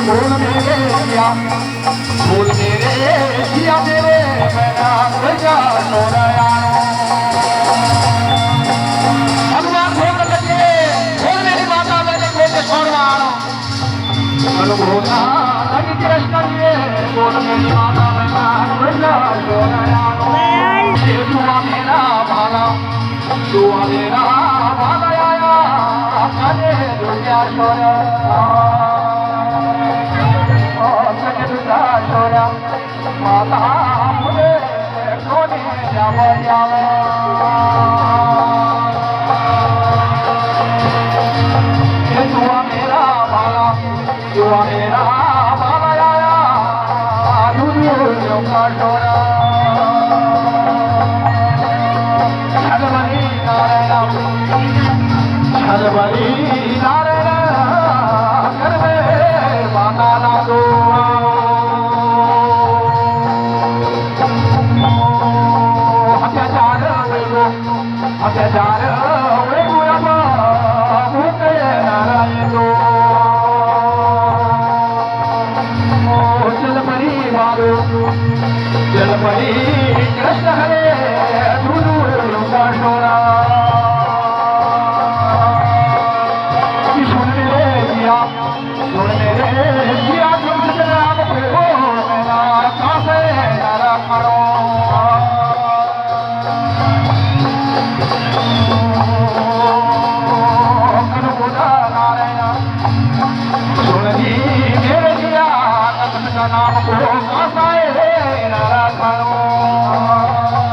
बोल मेरे जिया बोल मेरे जिया तेरे मैना भैया छोड़या भगवान भोग लगे बोल मेरी माता मैंने को छोड़वा बोला लगी कृष्ण ये बोल मेरी माता मैना भैया छोड़या दुआ मेरा भाला दुआ मेरा भाला आया अरे दुनिया छोड़ा छोड़ा माता मुझे कोने जावा जावा दुआ मेरा भाला आया दुनिया का छोड़ा छलबली नारायण कर में माता ना दो अत्याचार भूते नारायण दो जलपरी बाबू जलपरी कृष्ण हरे दुनू का छोड़ा सुन मेरे जिया तुम राम को मेरा कासे नारा करो सुन जी मेरे जिया का नाम को कासे नारा करो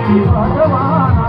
भगवाना